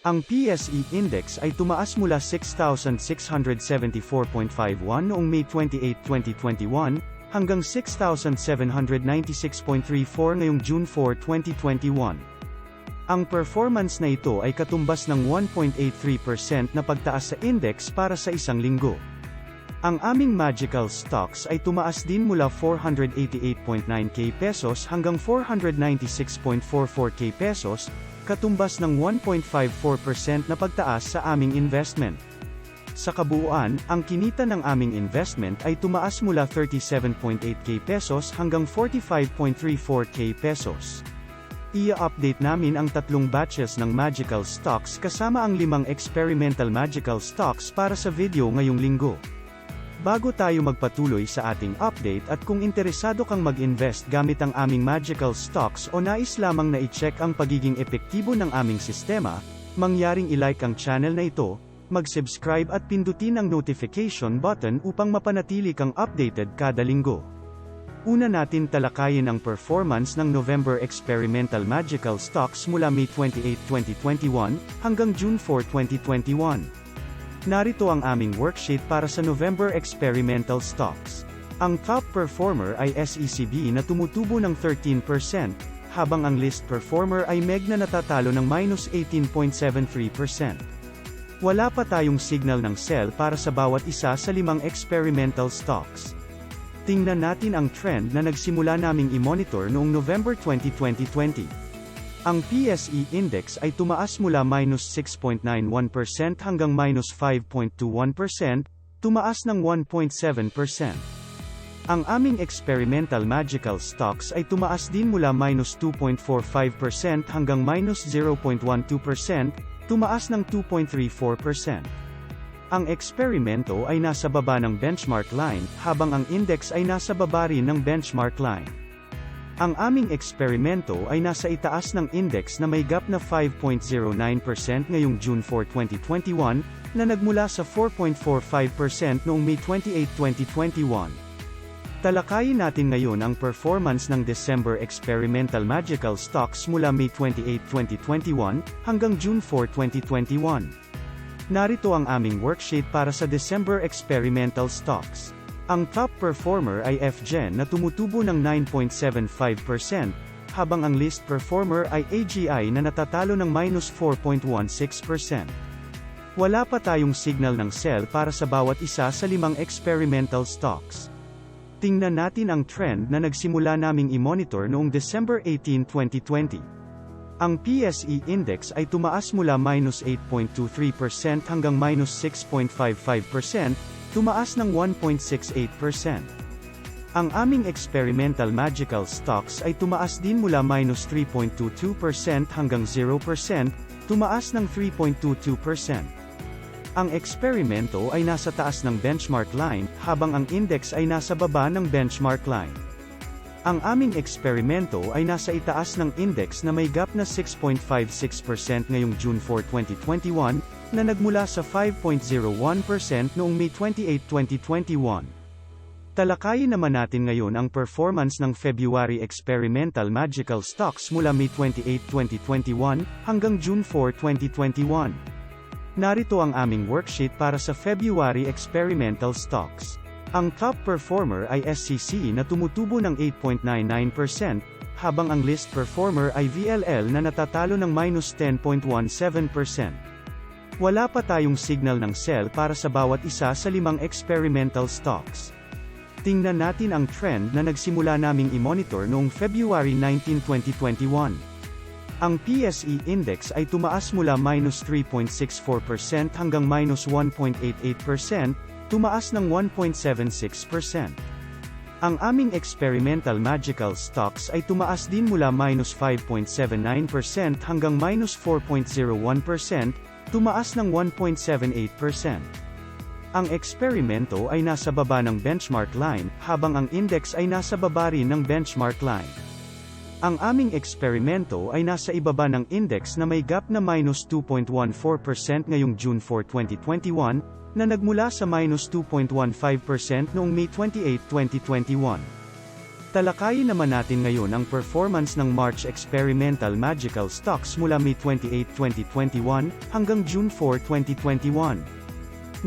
Ang PSE Index ay tumaas mula 6,674.51 noong May 28, 2021, hanggang 6,796.34 ngayong June 4, 2021. Ang performance na ito ay katumbas ng 1.83% na pagtaas sa index para sa isang linggo. Ang aming magical stocks ay tumaas din mula 488.9k pesos hanggang 496.44k pesos, katumbas ng 1.54% na pagtaas sa aming investment. Sa kabuuan, ang kinita ng aming investment ay tumaas mula 37.8k pesos hanggang 45.34k pesos. I-update namin ang tatlong batches ng magical stocks kasama ang 5 experimental magical stocks para sa video ngayong linggo. Bago tayo magpatuloy sa ating update at kung interesado kang mag-invest gamit ang aming magical stocks o nais lamang na i-check ang pagiging epektibo ng aming sistema, mangyaring i-like ang channel na ito, mag-subscribe at pindutin ang notification button upang mapanatili kang updated kada linggo. Una natin talakayin ang performance ng November Experimental Magical Stocks mula May 28, 2021, hanggang June 4, 2021. Narito ang aming worksheet para sa November Experimental Stocks. Ang top performer ay SECB na tumutubo ng 13%, habang ang list performer ay MEG na natatalo ng -18.73%. Wala pa tayong signal ng sell para sa bawat isa sa 5 experimental stocks. Tingnan natin ang trend na nagsimula naming i-monitor noong November 2020. Ang PSE Index ay tumaas mula -6.91% hanggang -5.21%, tumaas ng 1.7%. Ang aming experimental magical stocks ay tumaas din mula -2.45% hanggang -0.12%, tumaas ng 2.34%. Ang eksperimento ay nasa baba ng benchmark line, habang ang index ay nasa baba rin ng benchmark line. Ang aming eksperimento ay nasa itaas ng index na may gap na 5.09% ngayong June 4, 2021, na nagmula sa 4.45% noong May 28, 2021. Talakayin natin ngayon ang performance ng December Experimental Magical Stocks mula May 28, 2021, hanggang June 4, 2021. Narito ang aming worksheet para sa December Experimental Stocks. Ang top performer ay FGen na tumutubo ng 9.75%, habang ang list performer ay AGI na natatalo ng -4.16%. Wala pa tayong signal ng sell para sa bawat isa sa 5 experimental stocks. Tingnan natin ang trend na nagsimula naming i-monitor noong December 18, 2020. Ang PSE Index ay tumaas mula -8.23% hanggang -6.55%, tumaas ng 1.68%. Ang aming experimental magical stocks ay tumaas din mula -3.22% hanggang 0%, tumaas ng 3.22%. Ang eksperimento ay nasa taas ng benchmark line, habang ang index ay nasa baba ng benchmark line. Ang aming eksperimento ay nasa itaas ng index na may gap na 6.56% ngayong June 4, 2021, na nagmula sa 5.01% noong May 28, 2021. Talakayin naman natin ngayon ang performance ng February Experimental Magical Stocks mula May 28, 2021, hanggang June 4, 2021. Narito ang aming worksheet para sa February Experimental Stocks. Ang top performer ay SCC na tumutubo ng 8.99%, habang ang list performer ay VLL na natatalo ng -10.17%. Wala pa tayong signal ng sell para sa bawat isa sa 5 experimental stocks. Tingnan natin ang trend na nagsimula naming i-monitor noong February 19, 2021. Ang PSE Index ay tumaas mula -3.64% hanggang -1.88%, tumaas ng 1.76%. Ang aming experimental magical stocks ay tumaas din mula -5.79% hanggang -4.01%, tumaas ng 1.78%. Ang eksperimento ay nasa baba ng benchmark line, habang ang index ay nasa baba rin ng benchmark line. Ang aming eksperimento ay nasa ibaba ng index na may gap na -2.14% ngayong June 4, 2021, na nagmula sa -2.15% noong May 28, 2021. Talakayin naman natin ngayon ang performance ng March Experimental Magical Stocks mula May 28, 2021, hanggang June 4, 2021.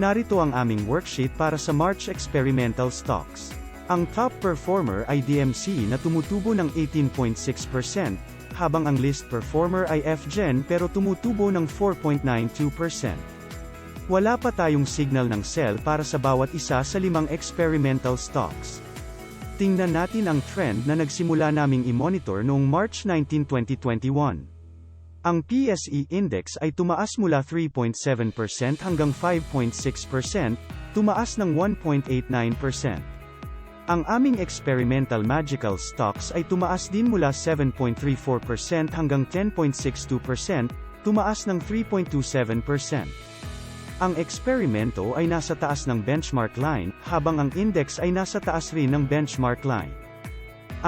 Narito ang aming worksheet para sa March Experimental Stocks. Ang top performer ay DMC na tumutubo ng 18.6%, habang ang list performer ay FGen pero tumutubo ng 4.92%. Wala pa tayong signal ng sell para sa bawat isa sa 5 experimental stocks. Tingnan natin ang trend na nagsimula naming i-monitor noong March 19, 2021. Ang PSE Index ay tumaas mula 3.7% hanggang 5.6%, tumaas ng 1.89%. Ang aming experimental magical stocks ay tumaas din mula 7.34% hanggang 10.62%, tumaas ng 3.27%. Ang eksperimento ay nasa taas ng benchmark line, habang ang index ay nasa taas rin ng benchmark line.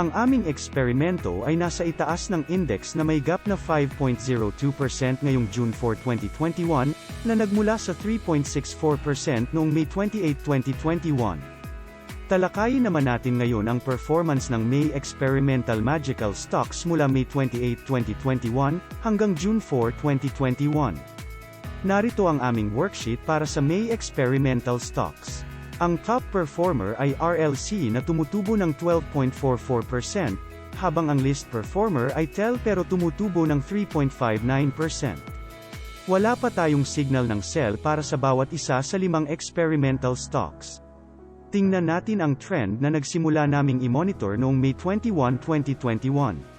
Ang aming eksperimento ay nasa itaas ng index na may gap na 5.02% ngayong June 4, 2021, na nagmula sa 3.64% noong May 28, 2021. Talakayin naman natin ngayon ang performance ng May Experimental Magical Stocks mula May 28, 2021, hanggang June 4, 2021. Narito ang aming worksheet para sa May Experimental Stocks. Ang top performer ay RLC na tumutubo ng 12.44%, habang ang list performer ay TEL pero tumutubo ng 3.59%. Wala pa tayong signal ng sell para sa bawat isa sa 5 experimental stocks. Tingnan natin ang trend na nagsimula naming i-monitor noong May 21, 2021.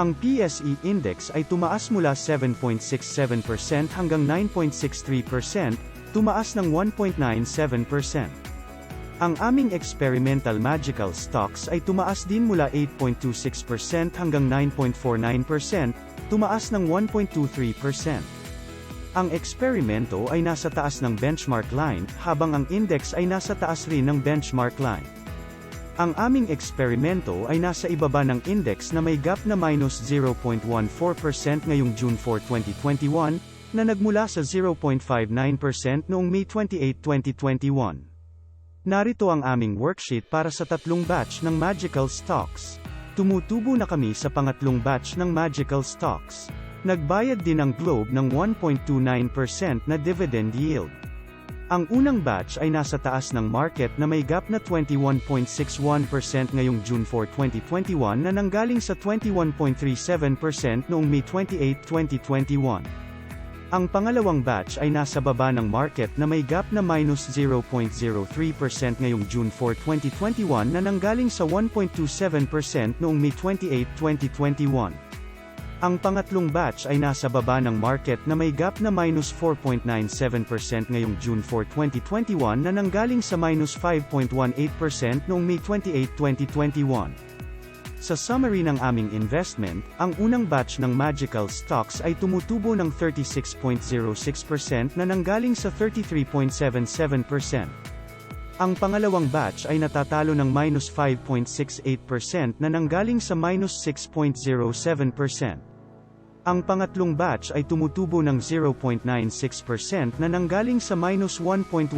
Ang PSE Index ay tumaas mula 7.67% hanggang 9.63%, tumaas ng 1.97%. Ang aming experimental magical stocks ay tumaas din mula 8.26% hanggang 9.49%, tumaas ng 1.23%. Ang eksperimento ay nasa taas ng benchmark line, habang ang index ay nasa taas rin ng benchmark line. Ang aming eksperimento ay nasa ibaba ng index na may gap na minus 0.14% ngayong June 4, 2021, na nagmula sa 0.59% noong May 28, 2021. Narito ang aming worksheet para sa tatlong batch ng Magical Stocks. Tumutubo na kami sa pangatlong batch ng Magical Stocks. Nagbayad din ang Globe ng 1.29% na dividend yield. Ang unang batch ay nasa taas ng market na may gap na 21.61% ngayong June 4, 2021 na nanggaling sa 21.37% noong May 28, 2021. Ang pangalawang batch ay nasa baba ng market na may gap na minus 0.03% ngayong June 4, 2021 na nanggaling sa 1.27% noong May 28, 2021. Ang pangatlong batch ay nasa baba ng market na may gap na minus 4.97% ngayong June 4, 2021 na nanggaling sa minus 5.18% noong May 28, 2021. Sa summary ng aming investment, ang unang batch ng Magical Stocks ay tumutubo ng 36.06% na nanggaling sa 33.77%. Ang pangalawang batch ay natatalo ng minus 5.68% na nanggaling sa minus 6.07%. Ang pangatlong batch ay tumutubo ng 0.96% na nanggaling sa minus 1.15%.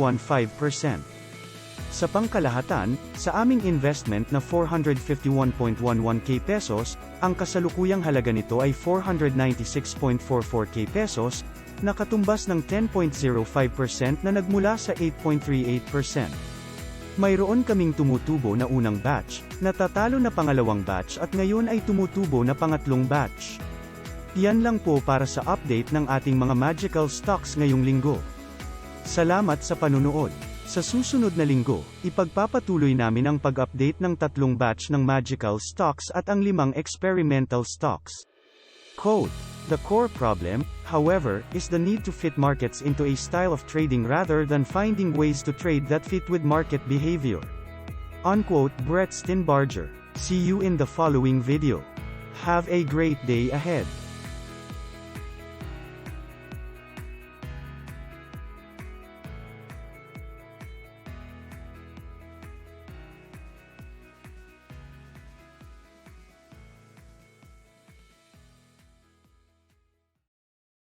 Sa pangkalahatan, sa aming investment na 451.11k pesos, ang kasalukuyang halaga nito ay 496.44k pesos, nakatumbas ng 10.05% na nagmula sa 8.38%. Mayroon kaming tumutubo na unang batch, natatalo na pangalawang batch at ngayon ay tumutubo na pangatlong batch. Yan lang po para sa update ng ating mga magical stocks ngayong linggo. Salamat sa panunood. Sa susunod na linggo, ipagpapatuloy namin ang pag-update ng tatlong batch ng magical stocks at ang 5 experimental stocks. Quote, "The core problem, however, is the need to fit markets into a style of trading rather than finding ways to trade that fit with market behavior." Unquote. Brett Steenbarger. See you in the following video. Have a great day ahead.